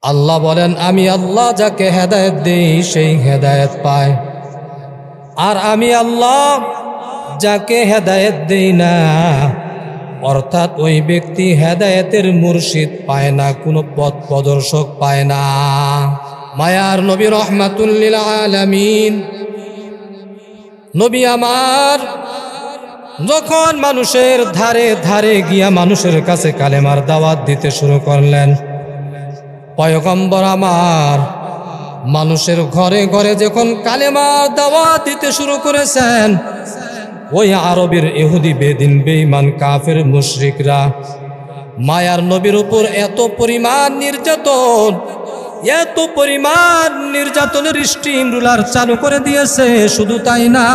আল্লাহ বলেন, আমি আল্লাহ যাকে হেদায়েত দেই সেই হেদায়েত পায়, আর আমি আল্লাহ যাকে হেদায়েত দেই না, অর্থাৎ ওই ব্যক্তি হেদায়েতের মুর্শিদ পায় না, কোনো পথ প্রদর্শক পায় না। মায়ার নবী রহমাতুল লিল আলামিন নবী আমার যখন মানুষের ধারে ধারে গিয়া মানুষের কাছে কালেমার দাওয়াত দিতে শুরু করলেন, পয়গম্বর আমার মানুষের ঘরে ঘরে যখন কালেমার দাওয়াত দিতে শুরু করেছেন, ওই আরবের ইহুদি বেদিন বেঈমান কাফের মুশরিকরা মায়ার নবীর উপর এত পরিমাণ নির্যাতনের স্টিম রুলার চালু করে দিয়েছে। শুধু তাই না,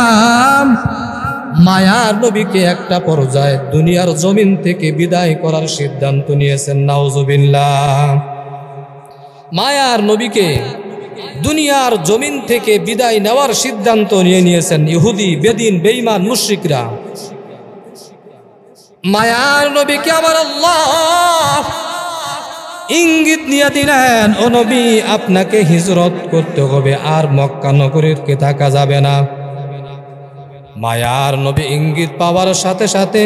মায়ার নবীকে একটা পর্যায়ে দুনিয়ার জমিন থেকে বিদায় করার সিদ্ধান্ত নিয়েছেন। নাউজুবিল্লাহ। মায়ার নবীকে দুনিয়ার জমিন থেকে বিদায় নেওয়ার সিদ্ধান্ত নিয়েছেন ইহুদি বেদিন বেঈমান মুশরিকরা। মায়ার নবীকে আমার আল্লাহ ইঙ্গিত নিয়ে দিলেন, ও নবী, আপনাকে হিজরত করতে হবে, আর মক্কা নগরীতে থাকা যাবে না। মায়ার নবী ইঙ্গিত পাওয়ার সাথে সাথে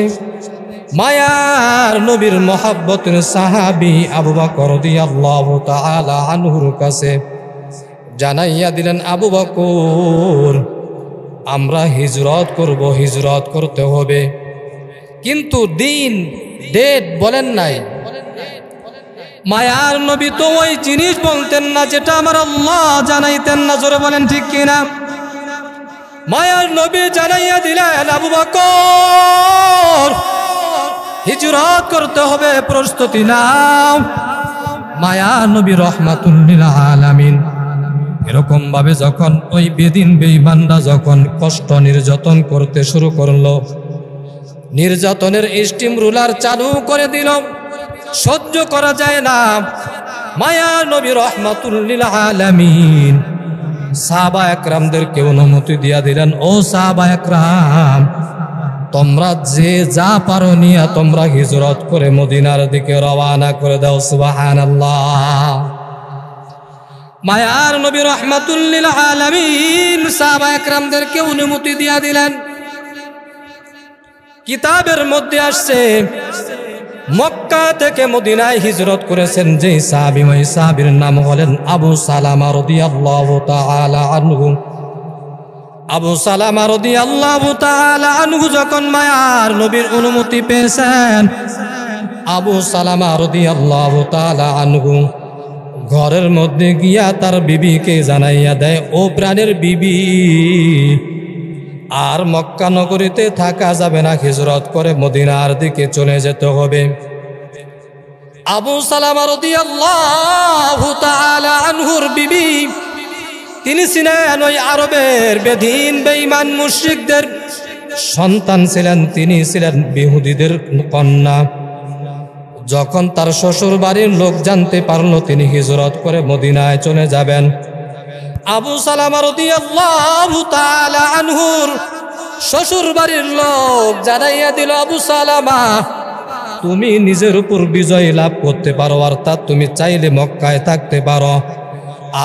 মায়ার নবীর মহাব্বতের সাহাবী আবু বকর রাদিয়াল্লাহু তাআলা আনহুর কাছে জানাইয়া দিলেন, আবু বকর, আমরা হিজরত করব, হিজরত করতে হবে, কিন্তু দিন ডেট বলেন নাই। মায়ার নবী তো ওই জিনিস বলতেন না যেটা আমার আল্লাহ জানাইতেন না। জোরে বলেন ঠিক কিনা? মায়ার নবী জানাইয়া দিলেন, আবু বকর, হিজরত করতে হবে, প্রস্তুতি নাও। মায়ার নবী রহমাতুল লিল আলামিন এরকম ভাবে যখন ওই বেদিন বেঈমানরা যখন কষ্ট নির্যাতন করতে শুরু করলো, নির্যাতনের স্টিম রুলার চালু করে দিল, সহ্য করা যায় না। মায়ার নবী রহমাতুল লিল আলামিন সাহাবা একরামদেরকে অনুমতি দিয়া দিলেন, ও সাহাবা একরাম, তোমরা যে যা পারো নিয়া তোমরা হিজরত করে মদিনার দিকে রওনা করে দাও। সুবহানাল্লাহ। মায়ার নবী রহমাতুল লিল আলামিন সাহাবা একরামদেরকে অনুমতি দিয়া দিলেন। কিতাবের মধ্যে আসছে, মক্কা থেকে মদিনায় হিজরত করেছেন যে সাহাবী, ওই সাহাবীর নাম হলেন আবু সালামা রাদিয়াল্লাহু তাআলা আনহু। আবু সালামা রাদিয়াল্লাহু তাআলা আনহু যখন মায়ার নবীর অনুমতি পেয়েছেন, আবু সালামা রাদিয়াল্লাহু তাআলা আনহু ঘরের মধ্যে গিয়া তার বিবিকে জানাইয়া দেয়, ও প্রাণের বিবি, আর মক্কা নগরীতে থাকা যাবে না, হিজরত করে মদিনার দিকে চলে যেতে হবে। আবু সালামা রাদিয়াল্লাহু তাআলা আনহুর বিবি, তিনি ছিলেন ওই আরবের বেদিন বেঈমান মুশরিকদের সন্তান ছিলেন, তিনি ছিলেন ইহুদিদের কন্যা। যখন তার শ্বশুর বাড়ির লোক জানতে পারলো তিনি হিজরত করে মদিনায় চলে যাবেন, আবু সালামা রাদিয়াল্লাহু তাআলা আনহুর শ্বশুর বাড়ির লোক জানাইয়া দিল, আবু সালামা, তুমি নিজের উপর বিজয় লাভ করতে পারো, অর্থাৎ তুমি চাইলে মক্কায় থাকতে পারো,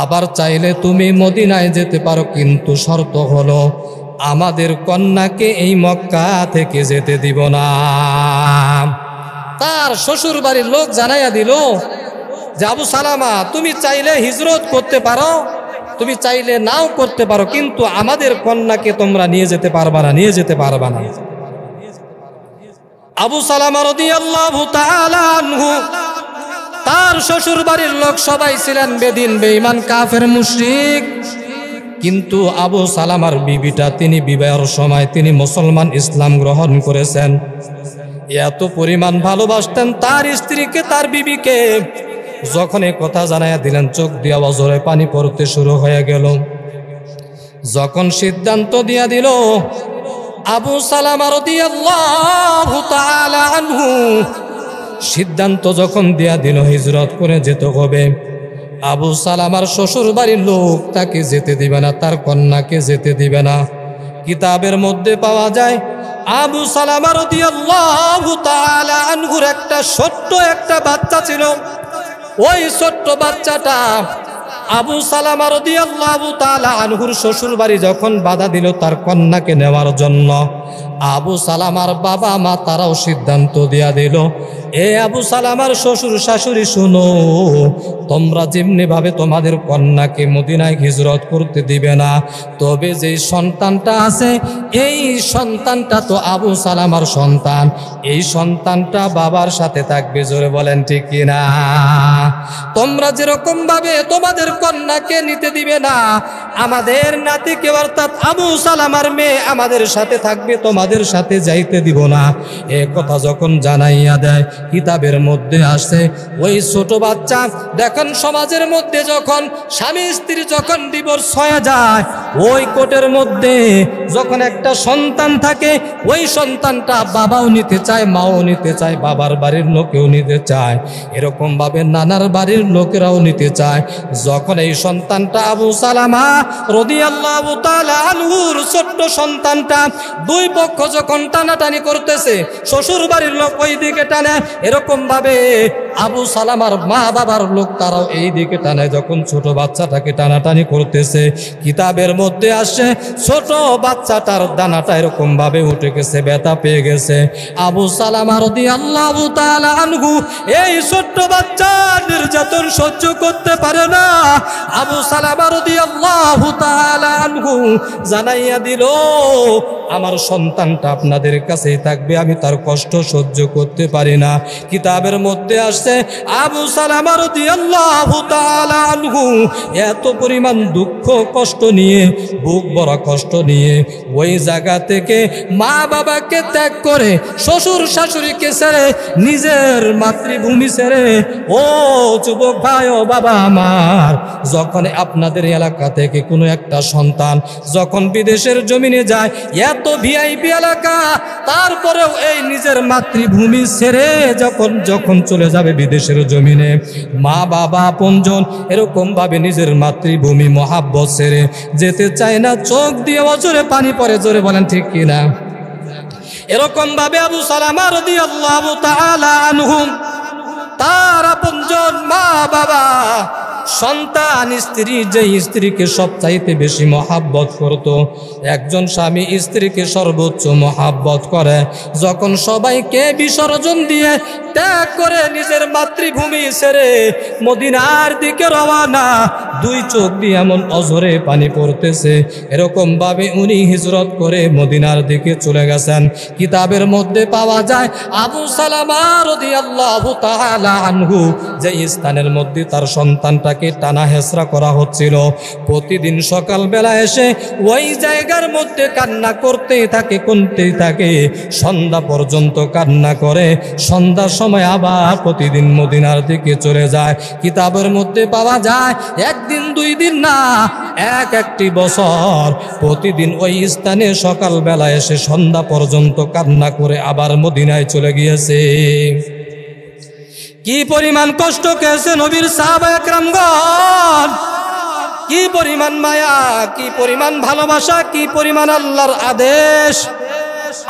আবার চাইলে তুমি মদিনায় যেতে পারো, কিন্তু শর্ত হলো আমাদের কন্যাকে এই মক্কা থেকে যেতে দিব না। তার শ্বশুর বাড়ির লোক জানাইয়া দিল যে, আবু সালামা, তুমি চাইলে হিজরত করতে পারো, তুমি চাইলে নাও করতে পারো, কিন্তু আমাদের কন্যাকে তোমরা নিয়ে যেতে পারবা না, নিয়ে যেতে পারবা না। আবু সালামা রাদিয়াল্লাহু তাআলা আনহু, তার শ্বশুর বাড়ির লোক সবাই ছিলেন বেদিন বেঈমান কাফের মুশরিক, কিন্তু আবু সালামার বিবিটা, তিনি বিবাহের সময় তিনি মুসলমান ইসলাম গ্রহণ করেছেন। এত পরিমাণ ভালোবাসতেন তার স্ত্রীকে, তার বিবিকে। যখন এই কথা জানাইয়া দিলেন, চোখ দিয়া অঝরে পানি পড়তে শুরু হয়ে গেল। যখন সিদ্ধান্ত দিয়া দিল, আবু সালামা রাদিয়াল্লাহু তাআলা আনহু সিদ্ধান্ত যখন দিয়া দিল হিজরত করে যেতে হবে, আবু সালামার শ্বশুর বাড়ির লোক তাকে যেতে দিবে না, তার কন্যাকে যেতে দিবে না। কিতাবের মধ্যে পাওয়া যায়, আবু সালামা রাদিয়াল্লাহু তাআলা আনহুর একটা ছোট্ট একটা বাচ্চা ছিল, ওই ছোট্ট বাচ্চাটা আবু সালামা রাদিয়াল্লাহু তাআলা আনহুর শ্বশুর বাড়ি যখন বাধা দিল তার কন্যাকে নেওয়ার জন্য, আবু সালামার বাবা মা তারাও সিদ্ধান্ত দিয়া দিল, এ আবু সালামার শ্বশুর শাশুড়ি শুনো, তোমরা যেমনি ভাবে তোমাদের কন্যাকে মদিনায় হিজরত করতে দিবে না, তবে যে সন্তানটা আছে এই সন্তানটা তো আবু সালামার সন্তান, এই সন্তানটা বাবার সাথে থাকবে। জোরে বলেন ঠিক কিনা? তোমরা যেরকম ভাবে তোমাদের কন্যাকে নিতে দিবে না, আমাদের নাতিকে অর্থাৎ আবু সালামার মেয়ে আমাদের সাথে থাকবে, তোমাদের সাথে যাইতে দিব না। এ কথা যখন জানাইয়া দেয়, কিতাবের মধ্যে আসে ওই ছোট বাচ্চা, দেখেন সমাজের মধ্যে যখন স্বামী স্ত্রী যখন ডিভোর্স হয়ে যায়, ওই কোর্টের মধ্যে যখন একটা সন্তান থাকে, ওই সন্তানটা বাবাও নিতে চায়, মাও নিতে চায়, বাবার বাড়ির লোকেও নিতে চায়, এরকম ভাবে নানার বাড়ির লোকেরাও নিতে চায়। যখন এই সন্তানটা আবু সালামা রাদিয়াল্লাহু তাআলা আনহুর ছোট্ট সন্তানটা, দুই পক্ষ যখন টানাটানি করতেছে, শ্বশুর বাড়ির লোক ওই দিকে টানে, এরকম ভাবে আবু সালামার মা বাবার লোক তারাও এই দিকে টানে। যখন ছোট বাচ্চাটাকে টানাটানি করতেছে, কিতাবের মধ্যে আসে ছোট বাচ্চাটার দানাটা এরকম ভাবে উঠে গেছে, ব্যথা পেয়ে গেছে। আবু সালামা রাদিয়াল্লাহু তাআলা আনহু এই ছোট্ট বাচ্চার নির্যাতন সহ্য করতে পারে না। আবু সালামা রাদিয়াল্লাহু তাআলা আনহু জানাইয়া দিল, আমার সন্তানটা আপনাদের কাছেই থাকবে, আমি তার কষ্ট সহ্য করতে পারি না। কিতাবের মধ্যে আসছে আবু সালামা রাদিয়াল্লাহু তাআলা আনহু এত পরিমাণ দুঃখ কষ্ট নিয়ে, বুক ভরা কষ্ট নিয়ে ওই জায়গা থেকে মা বাবাকে ত্যাগ করে, শ্বশুর শাশুড়িকে ছেড়ে, নিজের মাতৃভূমি ছেড়ে, ও যুবক ভাই ও বাবা আমার, যখন আপনাদের এলাকা থেকে কোনো একটা সন্তান যখন বিদেশের জমিনে যায়, এত ভিআইপি এলাকা, তারপরেও এই নিজের মাতৃভূমি ছেড়ে যখন চলে যাবে বিদেশের জমিনে, মা বাবা আপনজন এরকম ভাবে নিজের মাতৃভূমি মহাব্বত ছেড়ে যেতে চায় না, চোখ দিয়ে অজরে পানি পড়ে। জোরে বলেন ঠিক কিনা? এরকম ভাবে আবু সালামা রাদিয়াল্লাহু তাআলা আনহু তার আপনজন মা বাবা, সন্তান, স্ত্রী, যে স্ত্রীকে সবচাইতে বেশি মহাব্বত করত, একজন স্বামী স্ত্রীকে সর্বোচ্চ মহাব্বত করে, যখন সবাইকে বিসর্জন দিয়ে ত্যাগ করে নিজের মাতৃভূমি ছেড়ে মদিনার দিকে রওনা, দুই চোখ দিয়ে এমন অঝরে পানি পড়তেছে, এরকম ভাবে উনি হিজরত করে মদিনার দিকে চলে গেছেন। কিতাবের মধ্যে পাওয়া যায় আবু সালামা রাদিয়াল্লাহু তাআলা আনহু যে স্থানের মধ্যে তার সন্তানটাকে টানা হেসরা করা হচ্ছিল, প্রতিদিন সকালবেলা এসে ওই জায়গার মধ্যে কান্না করতেই থাকে, সন্ধ্যা পর্যন্ত কান্না করে, সন্ধ্যার সময় আবার প্রতিদিন মদিনার দিকে চলে যায়। কিতাবের মধ্যে পাওয়া যায় একদিন দুই দিন না, একটি বছর প্রতিদিন ওই স্থানে সকালবেলা এসে সন্ধ্যা পর্যন্ত কান্না করে আবার মদিনায় চলে গিয়েছে। কি পরিমাণ কষ্ট পেয়েছে নবীর সাহাবায়ে কেরামগণ, কি পরিমাণ মায়া, কি পরিমাণ ভালোবাসা, কি পরিমাণ আল্লাহর আদেশ।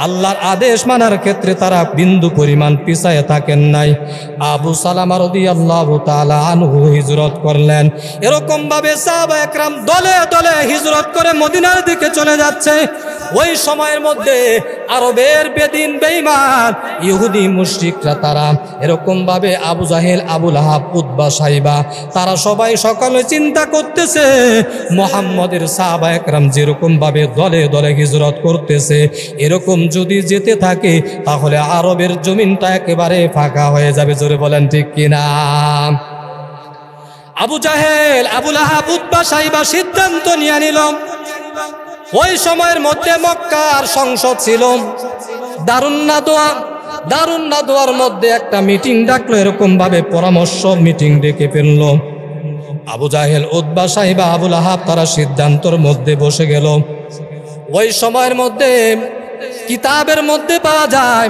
আল্লাহর আদেশ মানার ক্ষেত্রে তারা বিন্দু পরিমাণ পিছায় থাকেন নাই। আবু সালামা রাদিয়াল্লাহু তাআলা আনহু হিজরত করলেন, এরকম ভাবে সাহাবায়ে কেরাম দলে দলে হিজরত করে মদিনার দিকে চলে যাচ্ছে। ওই সময়ের মধ্যে আরবের বেদিন বেঈমান ইহুদি মুশরিকরা তারা এরকম ভাবে আবু জাহেল, আবু লাহাব, উতবা, সাইবা, তারা সবাই সকালে চিন্তা করতেছে মুহাম্মদের সাহাবায়ে কেরাম যেরকম ভাবে দলে দলে হিজরত করতেছে, এরকম যদি যেতে থাকে তাহলে আরবের জমিনটা একেবারে ফাঁকা হয়ে যাবে। জোরে বলেন ঠিক কিনা? আবু জাহেল, আবু লাহাব, উতবা, সাইবা সিদ্ধান্ত নিয়ে নিল, ওই সময়ের মধ্যে মক্কার সংসদ ছিল, দারুন নাদওয়ার মধ্যে একটা মিটিং ডাকলো, এরকম ভাবে পরামর্শ মিটিং ডেকে ফেলল। আবু জাহেল, উতবা, সাইবা, আবু লাহাব তারা সিদ্ধান্তের মধ্যে বসে গেল। ওই সময়ের মধ্যে কিতাবের মধ্যে পাওয়া যায়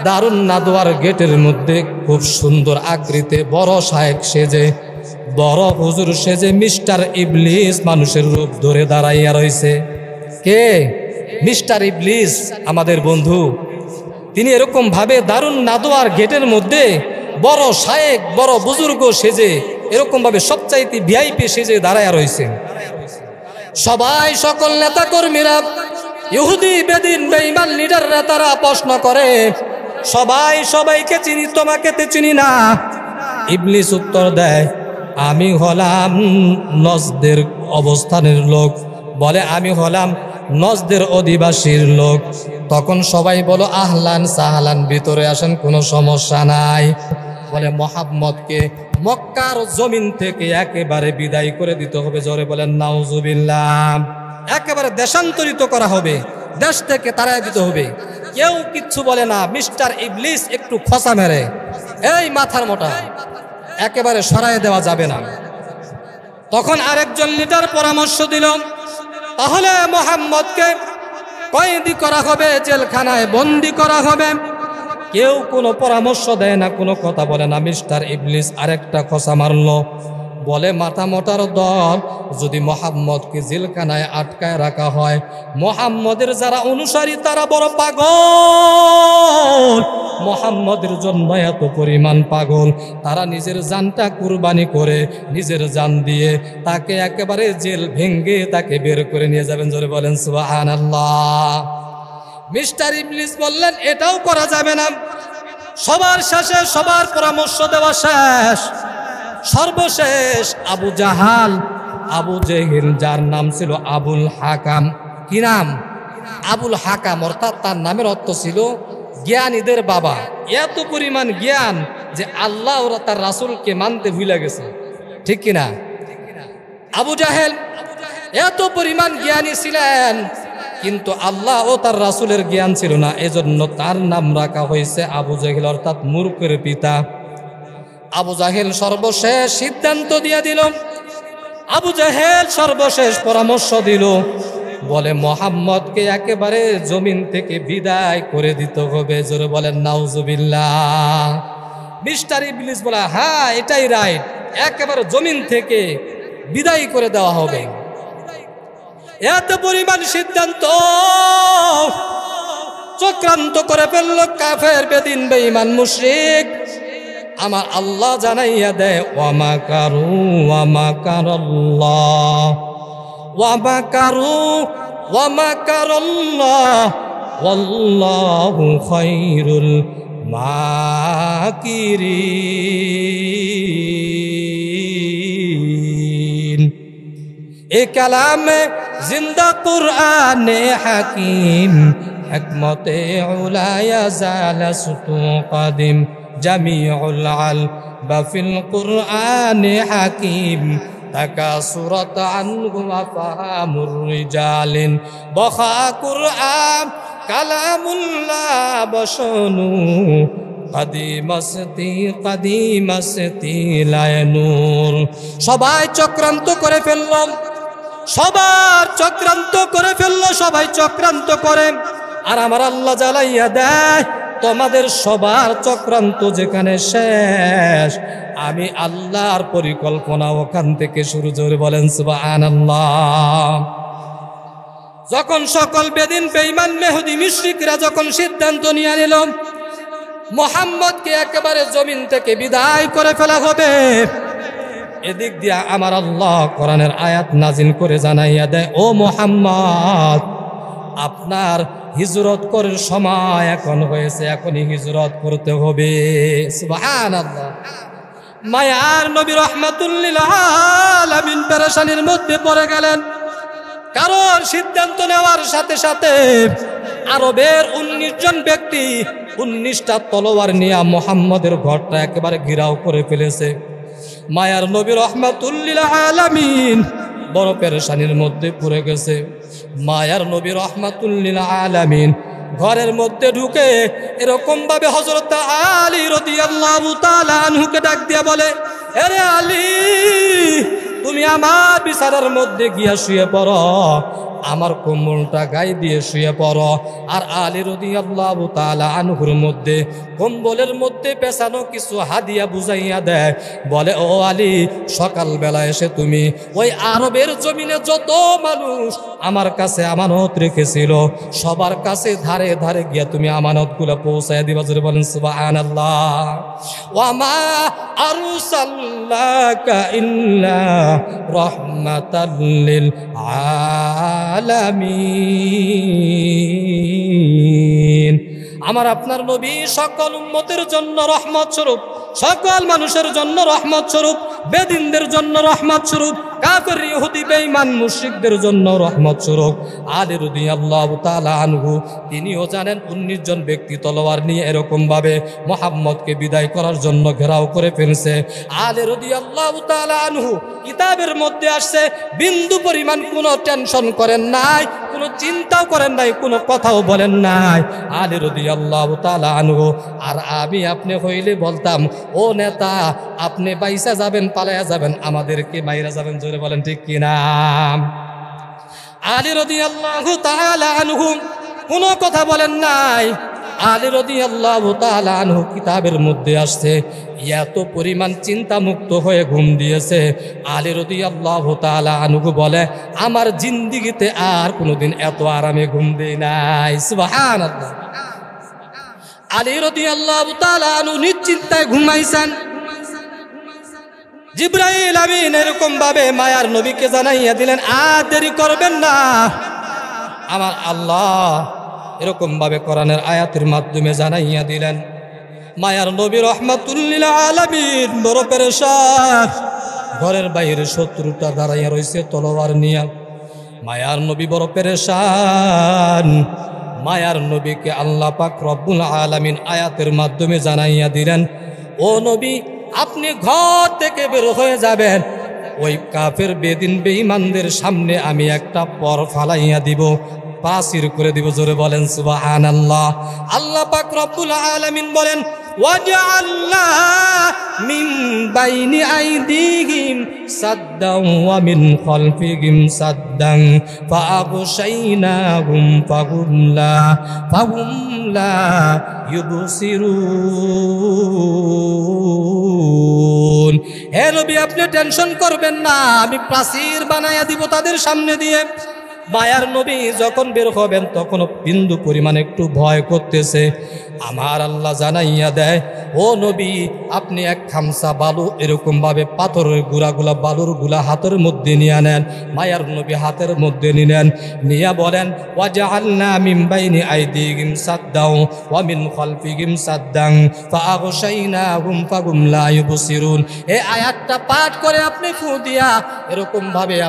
দারুন নাদওয়ার গেটের মধ্যে খুব সুন্দর আকৃতি বড় শায়েখ সেজে, বড় হুজুর সেজে মিস্টার ইবলিস মানুষের রূপ ধরে দাঁড়াইয়া রয়েছে। কে? মিস্টার ইবলিস, আমাদের বন্ধু। তিনি এরকম ভাবে দারুন নাদওয়ার গেটের মধ্যে বড় শায়েক বড় বুজুর্গ সেজে এরকম ভাবে সবচাইতে ভিআইপি সেজে দাঁড়ায় রয়েছে। সবাই সকল নেতা কর্মীরা ইহুদি বেদিন বেঈমান লিডাররা তারা প্রশ্ন করে, সবাই সবাইকে চিনি, তোমাকে তে চিনি না। ইবলিস উত্তর দেয়, আমি হলাম নজদের অবস্থানের লোক। বলে, আমি হলাম নজদের অধিবাসীর লোক। তখন সবাই বলো, আহলান সাহলান, ভিতরে আসেন, কোনো সমস্যা নাই। বলে, মুহাম্মদকে মক্কার জমিন থেকে একেবারে বিদায় করে দিতে হবে। জোরে বলেন নাউজুবিল্লাহ। একেবারে দেশান্তরিত করা হবে, দেশ থেকে তাড়াই দিতে হবে। কেউ কিচ্ছু বলে না। মিস্টার ইবলিস একটু খোঁচা মেরে, এই মাথার মোটা, একেবারে সরাই দেওয়া যাবে না। তখন আরেকজন লিডার পরামর্শ দিল, তাহলে মুহাম্মদকে কয়েদি করা হবে, জেলখানায় বন্দি করা হবে। কেউ কোনো পরামর্শ দেয় না, কোনো কথা বলে না। মিস্টার ইবলিস আরেকটা খোঁচা মারলো, বলে, মাথা মোটার দল, যদি মুহাম্মদকে জেলখানায় আটকায় রাখা হয়, মুহাম্মদের যারা অনুসারী তারা বড় পাগল, মুহাম্মদের জন্য এত পরিমাণ পাগল, তারা নিজের জানটা কুরবানি করে, নিজের জান দিয়ে তাকে একেবারে জেল ভেঙ্গে তাকে বের করে নিয়ে যাবেন। জোরে বলেন সুবহানাল্লাহ। মিস্টার ইবলিস বললেন, এটাও করা যাবে না। সবার শেষে সবার পরামর্শ দেওয়া শেষ, সর্বশেষ আবু জাহাল, আবু জেহেল, যার নাম ছিল আবুল হাকাম। কি নাম? আবুল হাকাম, অর্থাৎ তার নামের অর্থ ছিল জ্ঞানীদের বাবা। এত পরিমাণ জ্ঞান যে আল্লাহ ওরা তার রাসূলকে মানতে ভুলে গেছে, ঠিক কিনা? আবু জাহেল এত পরিমাণ জ্ঞানী ছিলেন, কিন্তু আল্লাহ ও তার রাসূলের জ্ঞান ছিল না। এজন্য তার নাম রাখা হয়েছে আবু জাহেল, অর্থাৎ মূর্খের পিতা। আবু জাহেল সর্বশেষ সিদ্ধান্ত দিয়ে দিল, আবু জাহেল সর্বশেষ পরামর্শ দিল, বলে, মুহাম্মদকে একেবারে জমিন থেকে বিদায় করে দিতে হবে। জোরে বলেন নাউজুবিল্লাহ। মিস্টার ইবলিস বলে, হ্যাঁ এটাই রাইট, একেবারে জমিন থেকে বিদায় করে দেওয়া হবে। এত পরিমাণ সিদ্ধান্ত চক্রান্ত করে ফেলল কাফের বেদিন বেঈমান মুশরিক। আমার আল্লাহ জানাইয়া দেয়, ওয়ামা কারু ওয়ামা কারাল্লাহ, ওয়ামা কারু ওয়ামা কারাল্লাহ, ওয়াল্লাহু খায়রুল মাকিরিন। এ কালামে জিন্দা কুরআনে হাকিম, হিকমতে উলায়া জালাসতু কাদিম, জামিউল আলবা ফিল কুরআনে হাকিম, তাকাসুরাত আনহু আফহামুর রিজালিন, বখা কুরআন কালামুল্লাহ বশনু, কাদিমাসতি লায়নুর। সবাই চক্রান্ত করে ফেলল, সবার চক্রান্ত করে ফেলল, সবাই চক্রান্ত করে। আর আমার আল্লাহ জ্বালাইয়া দেয়, তোমাদের সবার চক্রান্ত যেখানে শেষ, আমি আল্লাহর পরিকল্পনা ওখান থেকে শুরু। জোরে বলেন সুবহানাল্লাহ। যখন সকল বেদিন বেঈমান মেহুদি মুশরিকরা যখন সিদ্ধান্ত নিয়ে নিল মুহাম্মদকে একেবারে জমিন থেকে বিদায় করে ফেলা হবে, এদিক দিয়া আমার আল্লাহ কোরআনের আয়াত নাজিল করে জানাইয়া দেয়, ও মুহাম্মদ, আপনার হিজরত করার সময় এখন হয়েছে, এখনই হিজরত করতে হবে। সুবহানাল্লাহ। মায়ার নবী রাহমাতুল লিল আলামিন পেরেশানির মধ্যে পড়ে গেলেন, কারণ সিদ্ধান্ত নেওয়ার সাথে সাথে আরবের 19 জন ব্যক্তি 19টা তলোয়ার নিয়ে মুহাম্মদের ঘরটা একেবারে ঘেরাও করে ফেলেছে। মায়ার নবী রাহমাতুল লিল আলামিন বড় পেরেশানির মধ্যে পড়ে গেছে। মায়ার নবী রাহমাতুল লিল আলামিন ঘরের মধ্যে ঢুকে এরকম ভাবে হযরত আলী রাদিয়াল্লাহু তাআলা আনহুকে ডাক দিয়ে বলে, আরে আলী, তুমি আমার বিছানার মধ্যে গিয়া শুয়ে পড়ো, আমার কম্বলটা গায়ে দিয়ে শুয়ে পড়ো। আর আলী রাদিয়াল্লাহু তাআলা আনহুর মধ্যে কম্বলের মধ্যে পেছানো কিছু হাদিয়া বুঝাইয়া দেয়, বলে ও আলী, সকালবেলা এসে তুমি ওই আরবের জমিনে যত মানুষ আমার কাছে আমানত রেখেছিল সবার কাছে ধারে ধারে গিয়া তুমি আমানতগুলো পৌঁছায় দিবা। জোরে বলেন সুবহানাল্লাহ। ওয়া মা আরসালনাকা ইল্লা রাহমাতাল লিল আলামিন। আমার আপনার নবী সকল উম্মতের জন্য রহমত স্বরূপ, সকল মানুষের জন্য রহমত স্বরূপ, বেদিনদের জন্য রহমত স্বরূপ, কাফের ইহুদি বেঈমান মুশরিকদের জন্য রহমত স্বরূপ। আলী রাদিয়াল্লাহু তাআলা আনহু তিনিও জানেন 19 জন ব্যক্তি তলোয়ার নিয়ে এরকম ভাবে মুহাম্মদকে বিদায় করার জন্য ঘেরাও করে ফেলছে। আলী রাদিয়াল্লাহু তাআলা আনহু কিতাবের মধ্যে আসছে বিন্দু পরিমাণ কোনো টেনশন করেন নাই, কোনো চিন্তাও করেন নাই, কোনো কথাও বলেন নাই আলী রাদিয়াল্লাহু তাআলা আনহু। আর আমি আপনি হইলে বলতাম, ও নেতা, আপনি বাইসা যাবেন, পালায়া যাবেন, আমাদেরকে মাইরা যাবেন। জোরে বলেন ঠিক কিনা? আলী রাদিয়াল্লাহু তাআলা আনহু কোনো কথা বলেন নাই। আলী রাদিয়াল্লাহু তাআলা আনহু কিতাবের মধ্যে আসছে এত পরিমাণ চিন্তা মুক্ত হয়ে ঘুম দিয়েছে। আলী রাদিয়াল্লাহু তাআলা আনহু বলে, আমার জিন্দেগিতে আর কোনোদিন এত আরামে ঘুম দেই নাই। সুবহানাল্লাহ। আলী রাদিয়াল্লাহু তাআলা আনহু নিশ্চিন্তায় ঘুমাইছেন। জিবরাইল আমিন এরকম ভাবে মায়ার নবীকে জানাইয়া দিলেন, আর দেরি করবেন না। আমার আল্লাহ এরকম ভাবে কোরআনের আয়াতের মাধ্যমে জানাইয়া দিলেন। মায়ার নবী রাহমাতুল লিল আলামিন বড় পেরেশান, ঘরের বাইরে শত্রুটা দাঁড়াইয়া রয়েছে তলোয়ার নিয়ে। মায়ার নবী বড় পেরেশান। মায়ার নবীকে আল্লাহ পাক রব্বুল আলামিন আয়াতের মাধ্যমে জানাইয়া দিলেন, ও নবী, আপনি ঘর থেকে বের হয়ে যাবেন, ওই কাফের বেদিন বেঈমানদের সামনে আমি একটা পর ফালাইয়া দিব, প্রাচীর করে দিব। জোরে বলেন সুবহানাল্লাহ। আল্লাহ পাক রব্বুল আলামিন বলেন, ওয়াজআলনা মিন বাইনি আইদিহিম সাদ্দান ওয়া মিন খালফিহিম সাদ্দান ফাআগশাইনাহুম ফাহুম লা ইউবসিরুন। হে নবী, আপনি টেনশন করবেন না, আমি প্রাচীর বানাইয়া দিব তাদের সামনে দিয়ে। মায়ার নবী যখন বের হবেন তখন বিন্দু পরিমাণ একটু ভয় করতেছে। আমার আল্লাহ জানাইয়া দেয়, ও নবী, আপনি এক খামসা বালু এরকম ভাবে পাথরের গুড়াগুলা বালুর গুলা হাতের মধ্যে নিয়ে নেন। মায়ার নবী হাতের মধ্যে নিলেন, নিয়ে বলেন, ওয়াজআলনা মিন বাইনি আইদিহিম সাদ্দাও ওয়া মিন খালফিহিম সাদ্দান ফাআগশাইনাহুম ফাহুম লা ইউবসিরুন। এই আয়াতটা পাঠ করে আপনি ফু দিয়া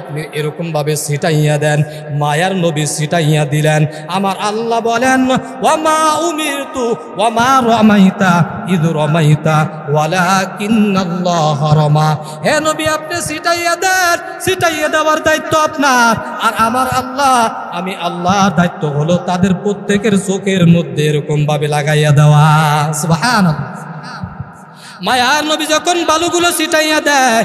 আপনি এরকম ভাবে ছিটাইয়া দেন। মায়ার নবী ছিটাইয়া দিলেন। আমার আল্লাহ বলেন, ওয়ামা উমিরতু ওয়ামা রামাইতা ইদ রামাইতা ওয়ালাকিন্নাল্লাহ রামা। হে নবী, আপনি ছিটাইয়া দেন, ছিটাইয়া দেওয়ার দায়িত্ব আপনার। আর আমার আল্লাহ, আমি আল্লাহর দায়িত্ব হলো তাদের প্রত্যেকের চোখের মধ্যে এরকম ভাবে লাগাইয়া দেওয়া। সুবহানাল্লাহ। মায়ার নবী যখন বালুগুলো ছিটাইয়া দেয়,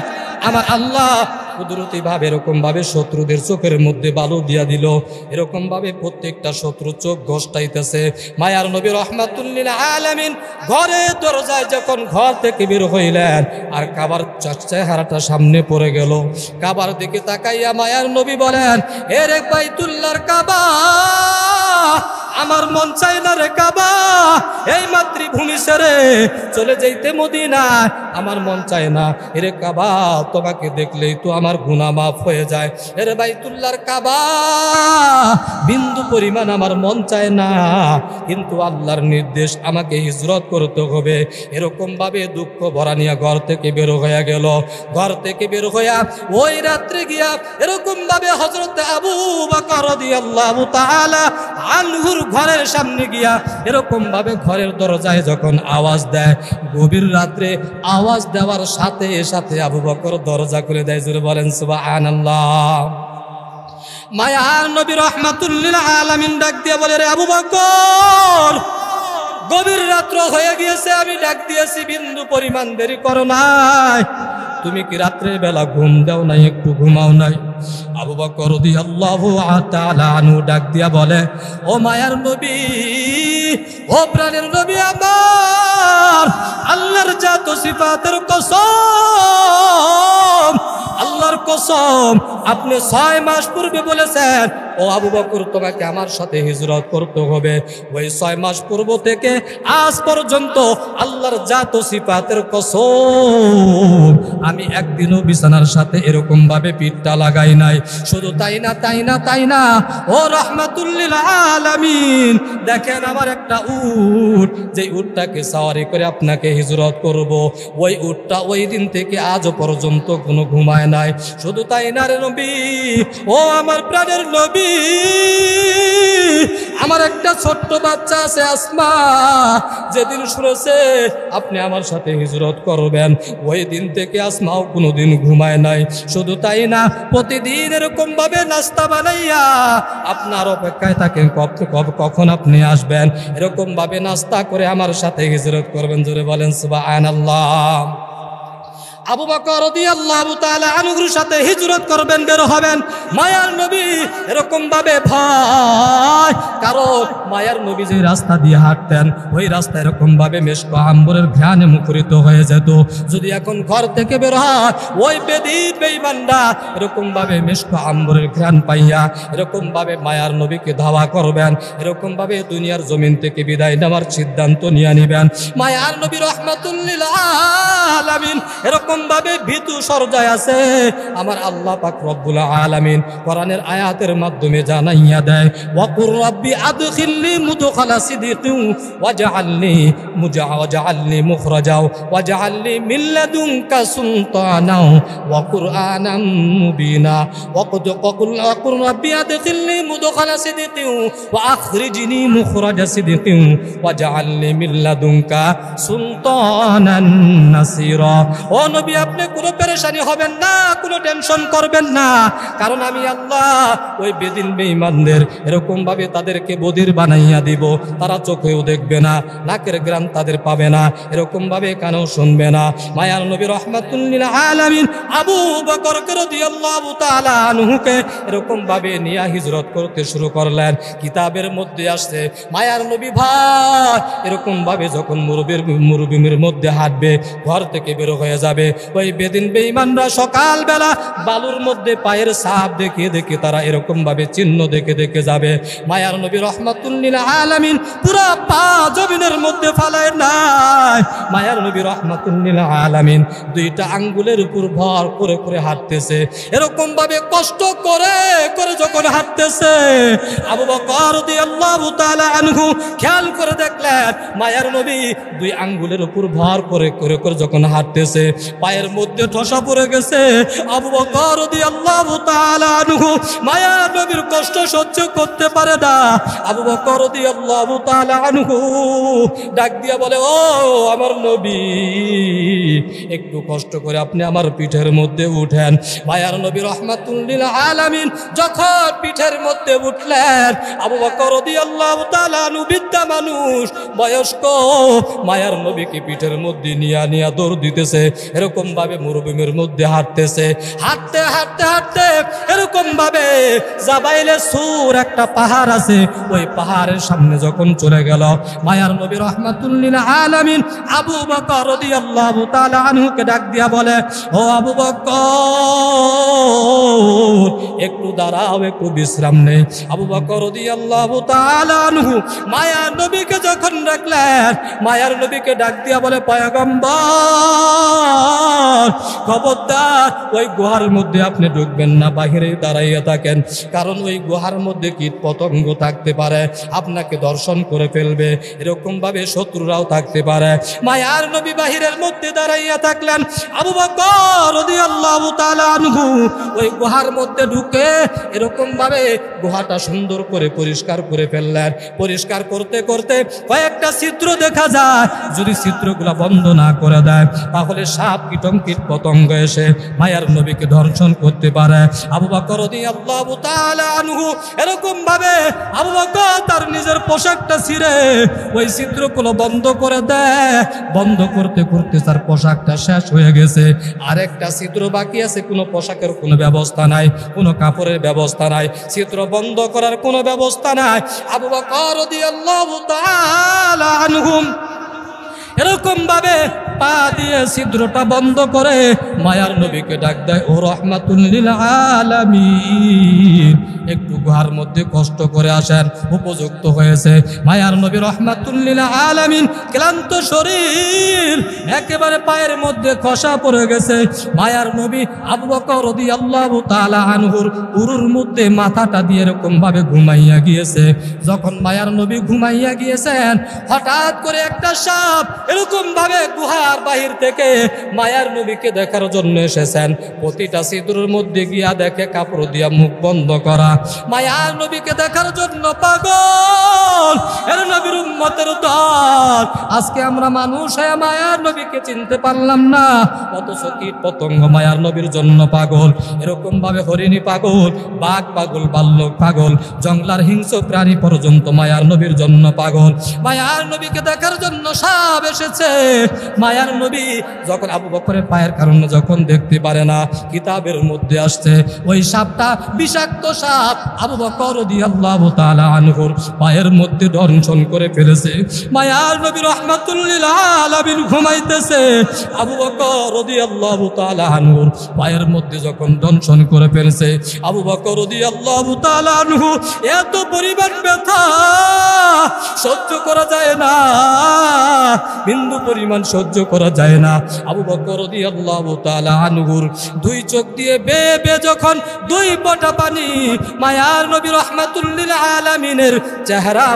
আমার আল্লাহ কুদরতি ভাবে এরকম ভাবে শত্রুদের চোখের মধ্যে বালু দিয়া দিল। এরকম ভাবে প্রত্যেকটা শত্রু চোখ ঘষ্টাইতেছে। মায়ার নবী রাহমাতুল লিল আলামিন ঘরের দরজায় যখন ঘর থেকে বের হইলেন, আর কাবার চেহারাটা সামনে পড়ে গেল। কাবার দিকে তাকাইয়া মায়ার নবী বলেন, হে রে বাইতুল্লাহর কাবা, আমার মন চাই না রে কাবা, এই মাতৃভূমি ছেড়ে চলে যাইতে মদিনায় আমার মন চায় না। এরে কাবা, তোমাকে দেখলেই তো আমার গুনাহ মাফ হয়ে যায়। এরে বাইতুল্লাহর কাবা, বিন্দু পরিমাণ আমার মন চায় না, কিন্তু আল্লাহর নির্দেশ, আমাকে হিজরত করতে হবে। এরকম ভাবে দুঃখ ভরা নিয়ে ঘর থেকে বের হয়ে গেল। ঘর থেকে বের হইয়া ওই রাত্রে গিয়া এরকম ভাবে হযরত আবু বকর রাদিয়াল্লাহু তাআলা আনহুর ঘরের সামনে গিয়া এরকম ভাবে ঘরের দরজায় যখন আওয়াজ দেয়, গভীর রাত্রে আওয়াজ দেওয়ার সাথে সাথে আবু বকর দরজা খুলে দেয়। জোরে বলেন সুবহানাল্লাহ। মায়ার নবী রাহমাতুল লিল আলামিন ডাক দিয়ে বলে, রে আবু বকর, গভীর রাত্র হয়ে গিয়েছে, আমি ডাক দিয়েছি, বিন্দু পরিমাণ দেরি করো নাই। তুমি কি রাত্রের বেলা ঘুম দাও নাই, একটু ঘুমাও নাই? আবু বকর রাদিয়াল্লাহু তাআলা আনহু ডাক দিয়া বলে, ও মায়ার নবী, ও প্রাণের নবী আমার, আল্লাহর জাত ও সিফাতের কসম, আল্লাহর কসম, আপনি 6 মাস পূর্বে বলেছেন ও আবু বকর তোমাকে আমার সাথে হিজরত করতে হবে। ওই 6 মাস পূর্ব থেকে আজ পর্যন্ত আল্লাহর জাত ও সিফাতের কসম আমি একদিনও বিছানার সাথে এরকম ভাবে পিঠটা লাগাই নাই। শুধু তাই না ও রাহমাতুল লিল আলামিন, দেখেন আমার একটা উট, যে উটটাকে সওয়ারি করে আপনাকে হিজরত করব, ওই উটটা ওই দিন থেকে আজ পর্যন্ত কোনো ঘুমায় নাই। শুধু তাই না রে নবী, ও আমার প্রাণের নবী, আমার একটা ছোট্ট বাচ্চা আছে আসমা, যেদিন শুনেছে আপনি আমার সাথে হিজরত করবেন, ওই দিন থেকে আসমাও কোনোদিন ঘুমায় নাই। শুধু তাই না, প্রতিদিন এরকম ভাবে নাস্তা বানাইয়া আপনার অপেক্ষায় থাকেন কখন আপনি আসবেন, এরকম ভাবে নাস্তা করে আমার সাথে হিজরত করবেন। জোরে বলেন সুবহানাল্লাহ। আবু বকর রাদিয়াল্লাহু তাআলা আনহুর সাথে হিজরত করবেন, বের হবেন। মায়ার নবী এরকম ভাবে ভয়, কারণ মায়ার নবী যে রাস্তা দিয়ে হাঁটতেন ওই রাস্তা এরকম ভাবে মেশক আম্বরের ঘ্রাণে মুখরিত হয়ে যেত। যদি এখন ঘর থেকে বের হয়, ওই বেঈমানরা এরকম ভাবে মেশক আম্বরের ঘ্রাণ পাইয়া এরকম ভাবে মায়ার নবীকে ধাওয়া করবেন, এরকম ভাবে দুনিয়ার জমিন থেকে বিদায় নেওয়ার সিদ্ধান্ত নিয়ে নেবেন। মায়ার নবী রাহমাতুল লিল আলামিন এরকম ভাবে ভীতু সরজায় আছে। আমার আল্লাহ পাক রব্বুল আলামিন কোরআনের আয়াতের মাধ্যমে জানাইয়া দেয়, ওয়াকুর রাব্বি আদখিলনি মুদখালা সিদকিন ওয়াজআলনি মুখরাজা ওয়াজআলনি মিন লাদুনকা সুলতানা ওয়া কুরআনাম মুবিনা ওয়াকুর রাব্বি আদখিলনি মুদখালা সিদকিন ওয়া আখরিজনি মুখরাজা সিদকিন ওয়াজআলনি মিন লাদুনকা সুলতানান নাসিরা। ও নবী, আপনি কোনো পেরেশানি হবেন না, কোনো টেনশন করবেন না, কারণ আমি আল্লাহ ওই বেদিন বেঈমানদের এরকম ভাবে তাদেরকে বধির বানাইয়া দিব। তারা চোখেও দেখবে না, নাকের গ্রাম তাদের পাবে না, এরকম ভাবে কানেও শুনবে না। মায়ার নবী রাহমাতুল লিল আলামিন আবু বকর রাদিয়াল্লাহু তাআলা আনহুকে এরকম ভাবে নিয়ে হিজরত করতে শুরু করলেন। কিতাবের মধ্যে আসছে মায়ার নবী ভাই এরকম ভাবে যখন মরুভূমির মধ্যে হাঁটবে, ঘর থেকে বের হয়ে যাবে, ওই বেদিন বেঈমানরা সকালবেলা বালুর মধ্যে পায়ের ছাপ দেখে তারা এরকম ভাবে চিহ্ন দেখে যাবে। মায়ার নবী রাহমাতুল লিল আলামিন পুরো পা জমিনের মধ্যে ফালায় নাই। মায়ার নবী রাহমাতুল লিল আলামিন 2টা আঙ্গুলের উপর ভর করে হাঁটতেছে, এরকম ভাবে কষ্ট করে যখন হাঁটতেছে, আবু বকর রাদিয়াল্লাহু তাআলা আনহু খেয়াল করে দেখলেন মায়ার নবী 2 আঙ্গুলের উপর ভর করে যখন হাঁটতেছে, পায়ের মধ্যে ঠসা পড়ে গেছে। আবু বকর রাদিয়াল্লাহু তাআলা আনহু মায়ার নবীর কষ্ট সহ্য করতে পারে না। আবু বকর রাদিয়াল্লাহু তাআলা আনহু ডাক দিয়া বলে, ও আমার নবী, একটু কষ্ট করে আপনি আমার পিঠের মধ্যে উঠেন। মায়ার নবী রাহমাতুল লিল আলামিন যখন পিঠের মধ্যে উঠলেন, আবু বকর রাদিয়াল্লাহু তাআলা আনহু বৃদ্ধা মানুষ, বয়স্ক, মায়ার নবীকে পিঠের মধ্যে নিয়ে দৌড় দিতেছে, এরকম ভাবে মরুভূমির মধ্যে হাঁটতেছে। হাঁটতে এরকম ভাবে জাবাইলে সুর একটা পাহাড় আছে, ওই পাহাড়ের সামনে যখন চলে গেল, মায়ার নবী রাহমাতুল লিল আলামিন আবু বকর রাদিয়াল্লাহু তাআলা আনহুকে ডাক দিয়া বলে, ও আবু বকর, একটু দাঁড়াও, একটু বিশ্রাম নেই। আবু বকর রাদিয়াল্লাহু তাআলা আনহু মায়ার নবীকে যখন ডাকলেন, মায়ার নবীকে ডাক দিয়া বলে, পয়গম্বর, খবরদার ওই গুহার মধ্যে আপনি ঢুকবেন না, বাহিরে দাঁড়াইয়া থাকেন, কারণ ওই গুহার মধ্যে কীট পতঙ্গ থাকতে পারে, আপনাকে দর্শন করে ফেলবে, এরকম ভাবে শত্রুরাও থাকতে পারে। মায়ার নবী বাহিরের মধ্যে দাঁড়াইয়া থাকলেন। আবু বকর রাদিয়াল্লাহু তাআলা আনহু ওই গুহার মধ্যে ঢুকে ঢুকে এরকম ভাবে গুহাটা সুন্দর করে পরিষ্কার করে ফেললেন। পরিষ্কার করতে করতে কয়েকটা ছিদ্র দেখা যায়, যদি ছিদ্রগুলো বন্ধ না করে দেয় তাহলে সাপ কীট পতঙ্গ এসে মায়ার নবীকে দর্শন করতে পারে। আবু বকর রাদিয়াল্লাহু তাআলা আনহু এরকম ভাবে আবু বকর তার নিজের পোশাকটা ছিঁড়ে ওই ছিদ্রগুলো বন্ধ করে দেয়। বন্ধ করতে করতে তার পোশাকটা শেষ হয়ে গেছে, আরেকটা ছিদ্র বাকি আছে। কোনো পোশাকের কোনো ব্যবস্থা নাই, কোনো কাপড়ের ব্যবস্থা নাই, ছিদ্র বন্ধ করার কোনো ব্যবস্থা নাই। আবু বকর রাদিয়াল্লাহু তাআলা আনহু এরকম ভাবে পা দিয়ে ছিদ্রটা বন্ধ করে মায়ার নবীকে ডাক দেয়, ও রাহমাতুল লিল আলামিন, একটু গুহার মধ্যে কষ্ট করে আসেন, উপযুক্ত হয়েছে। মায়ার নবী রাহমাতুল লিল আলামিন ক্লান্ত শরীর, একেবারে পায়ের মধ্যে খসা পড়ে গেছে। মায়ার নবী আবু বকর রাদিয়াল্লাহু তাআলা আনহুর উরুর মধ্যে মাথাটা দিয়ে এরকম ভাবে ঘুমাইয়া গিয়েছে। যখন মায়ার নবী ঘুমাইয়া গিয়েছেন, হঠাৎ করে একটা সাপ এরকম ভাবে গুহার বাহির থেকে মায়ার নবীকে দেখার জন্য এসেছেন। প্রতিটা ছিদ্রের মধ্যে গিয়া দেখে কাপড় দিয়া মুখ বন্ধ করা। মায়ার নবীকে দেখার জন্য পাগল এর নবীর উম্মতের দল। আজকে আমরা মানুষ হয়ে মায়ার নবীকে চিনতে পারলাম না, অথচ কীট পতঙ্গ মায়ার নবীর জন্য পাগল। এরকম ভাবে হরিণী পাগল, বাঘ পাগল, ভাল্লুক পাগল, জঙ্গলার হিংস্র প্রাণী পর্যন্ত মায়ার নবীর জন্য পাগল। মায়ার নবীকে দেখার জন্য সাপ এসেছে। মায়ার নবী যখন আবু বকরের পায়ের কারণে যখন দেখতে পারে না, কিতাবের মধ্যে আসছে ওই সাপটা বিষাক্ত সাপ আবু বকর রাদিয়াল্লাহু তাআলা আনহুর পায়ের মধ্যে দংশন করে ফেলেছে। মায়ার নবী রাহমাতুল লিল আলামিন ঘুমাইতেছে, আবু বকর রাদিয়াল্লাহু তাআলা আনহুর পায়ের মধ্যে যখন দংশন করে ফেলেছে, আবু বকর রাদিয়াল্লাহু তাআলা আনহু এত পরিমাণ ব্যথা সহ্য করা যায় না, বিন্দু পরিমাণ সহ্য করা যায় না। আবু বকর রাদিয়াল্লাহু তাআলা আনহুর দুই চোখ দিয়ে বেয়ে বেয়ে যখন দুই ফোঁটা পানি মায়ার নবী রাহমাতুল লিল আলামিনের চেহারা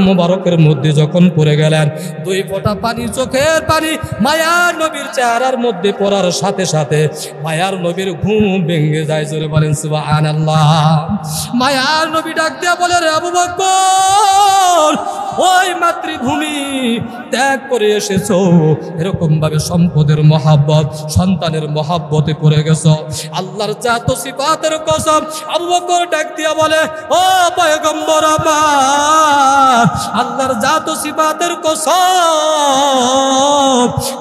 মুবারকের মধ্যে যখন পড়ে গেলেন, দুই ফোঁটা পানি, চোখের পানি মায়ার নবীর চেহারার মধ্যে পড়ার সাথে সাথে মায়ার নবীর ঘুম ভেঙে যায়। জোরে বলেন সুবহানাল্লাহ। মায়ার নবী ডাক দিয়া বলে, রে আবু বকর, ওই মাতৃভূমি ত্যাগ করে এসেছো, এরকম ভাবে সম্পদের মহাব্বত, সন্তানের মহাব্বতে পড়ে গেছো, আল্লাহর জাত ও সিফাতের কসম। আবু বকর ডাক দিয়া বলে, ও পয়গম্বর আমার, আল্লাহর জাত ও সিফাতের কসম,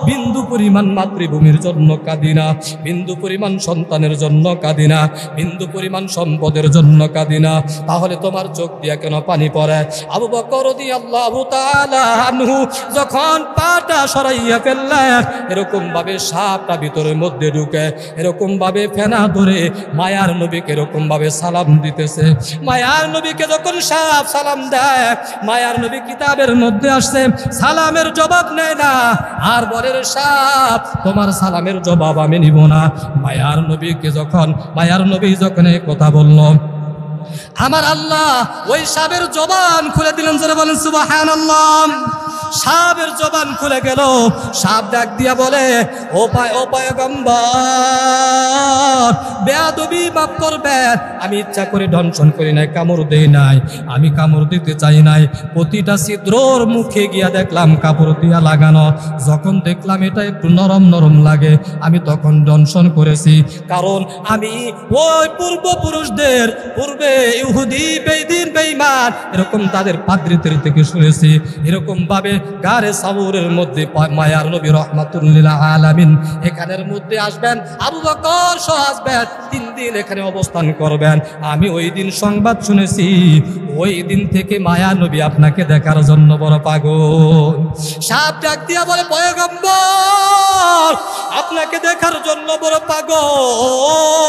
বিন্দু পরিমাণ মাতৃভূমির জন্য কাঁদিনা, বিন্দু পরিমাণ সন্তানের জন্য কাঁদিনা, বিন্দু পরিমাণ সম্পদের জন্য কাঁদিনা, তাহলে তোমার চোখ দিয়া কেন পানি পড়ে? আবু বকর রাদিয়াল্লাহু তাআলা আনহু যখন পাটা সরাইয়া ফেললেন, এরকম ভাবে সাপটা ভিতরের মধ্যে ঢুকে এরকম ভাবে ফেনা ধরে মায়ার নবীকে এরকম ভাবে সালাম দিতেছে। মায়ার নবীকে যখন সাপ সালাম দেয়, মায়ার নবী কিতাবের মধ্যে আসছে সালামের জবাব নেয় না, আর বলে, সাপ তোমার সালামের জবাব আমি নিব না। মায়ার নবী যখন এই কথা বলল, আমার আল্লাহ ওই সাপের জবান খুলে দিলেন। জোরে বলেন সুবহানাল্লাহ। সাপের জবান খুলে গেল। সাপ ডাক দিয়া বলে, ও পয়গম্বর, বেয়াদবি মাফ করবেন, আমি ইচ্ছা করে দংশন করি নাই, কামড় দেই নাই, আমি কামড় দিতে চাই নাই। প্রতিটা ছিদ্রর মুখে গিয়া দেখলাম কাপড় দিয়া লাগানো। যখন দেখলাম এটা একটু নরম নরম লাগে, আমি তখন দংশন করেছি। কারণ আমি ওই পূর্বপুরুষদের, পূর্বে ইহুদি, বেঈন, বেঈমান, এরকম তাদের পাদ্রীদের থেকে শুনেছি, এরকম ভাবে গারে সাবুরের মধ্যে মায়ার নবী রাহমাতুল লিল আলামিন এখানের মধ্যে আসবেন, আবু বকর সহ আসবেন, 3 দিন এখানে অবস্থান করবেন। আমি ওই দিন সংবাদ শুনেছি, ওই দিন থেকে মায়ার নবী আপনাকে দেখার জন্য বড় পাগল। সাপ ডাক দিয়া বলে, পয়গম্বর, আপনাকে দেখার জন্য বড় পাগল।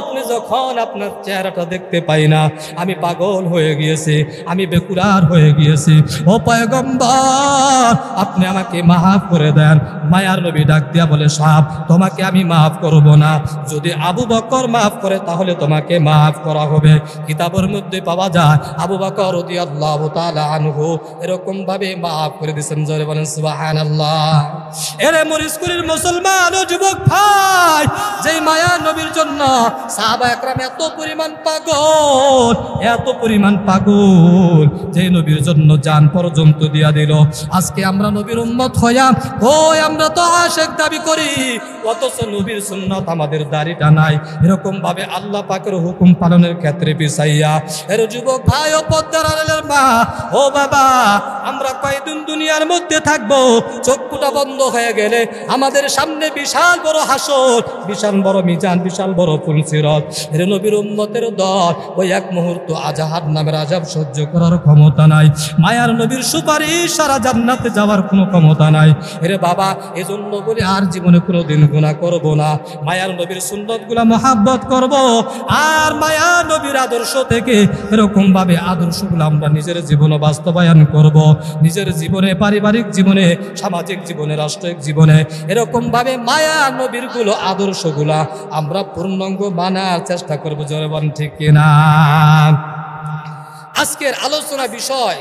আপনি যখন আপনার চেহারাটা দেখতে পাই না, আমি পাগল হয়ে গিয়েছি, আমি বেকুরার হয়ে গিয়েছি। ও পয়গম্বর, আপনি আমাকে মাফ করে দেন। মায়ার নবী ডাক দিয়া বলে, সাপ তোমাকে আমি মাফ করব না, যদি আবু বকর মাফ করে তাহলে তোমাকে মাফ করা হবে। কিতাবের মধ্যে পাওয়া যায় আবু বকর রাদিয়াল্লাহু তাআলা আনহু এরকম ভাবে মাফ করে দিয়েছেন। জোরে বলেন সুবহানাল্লাহ। এরে মরিচকুরির মুসলমান ও যুবক ভাই, যেই মায়ার নবীর জন্য জন্য সাহাবা একরাম এত পরিমাণ পাগল যে নবীর জন্য জান পর্যন্ত দিয়া দিল। আজকে আমরা নবীর উম্মত হইয়া আমরা তো আশিক দাবি করি, অথচ নবীর সুন্নাত আমাদের দাড়িটা নাই। এরকম ভাবে আল্লাহ পাকের হুকুম পালনের ক্ষেত্রে পিছাইয়া এর যুবক ভাই ও পদ্মার আড়ালের মা ও বাবা, আমরা কয়দিন দুনিয়ার মধ্যে থাকবো, চক্ষুটা বন্ধ হয়ে গেলে আমাদের সামনে বিশাল বড় হাসর, বিশাল বড় মিজান, বিশাল বড় পুলসিরাত। এর নবীর উম্মতের দল ওই এক মুহূর্ত আজাহার নামের আযাব সহ্য করার ক্ষমতা নাই। মায়ার নবীর সুপারিশ সারা জান্নাতে যাওয়ার কোনো ক্ষমতা নাই। এরে বাবা, এজন্য বলি আর জীবনে কোনোদিন গুনাহ করব না, মায়ার নবীর সুন্নতগুলা মহাব্বত করব, আর মায়ার নবীর আদর্শ থেকে এরকম ভাবে আদর্শগুলো আমরা নিজের জীবনে বাস্তবায়ন করব। নিজের জীবনে, পারিবারিক জীবনে, সামাজিক জীবনে, রাষ্ট্রিক জীবনে এরকম ভাবে মায়ার নবীর গুলো আদর্শগুলা আমরা পূর্ণাঙ্গ মানার চেষ্টা করব। জোরে বলেন ঠিক কিনা? আজকের আলোচনা বিষয়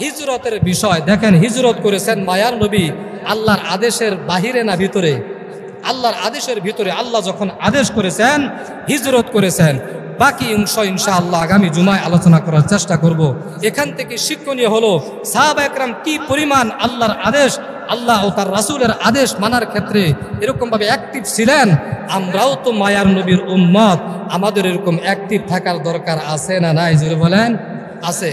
হিজরতের বিষয়। দেখেন, হিজরত করেছেন মায়ার নবী আল্লাহর আদেশের বাহিরে না ভিতরে? আল্লাহর আদেশের ভিতরে। আল্লাহ যখন আদেশ করেছেন হিজরত করেছেন। বাকি অংশ ইনশাআল্লাহ আগামী জুমায় আলোচনা করার চেষ্টা করব। এখান থেকে শিক্ষণীয় হলো সাহাবা একরাম কি পরিমাণ আল্লাহর আদেশ, আল্লাহ ও তার রাসূলের আদেশ মানার ক্ষেত্রে এরকম ভাবে অ্যাক্টিভ ছিলেন। আমরাও তো মায়ার নবীর উম্মত, আমাদের এরকম অ্যাক্টিভ থাকার দরকার আছে না নাই? জোরে বলেন, আছে।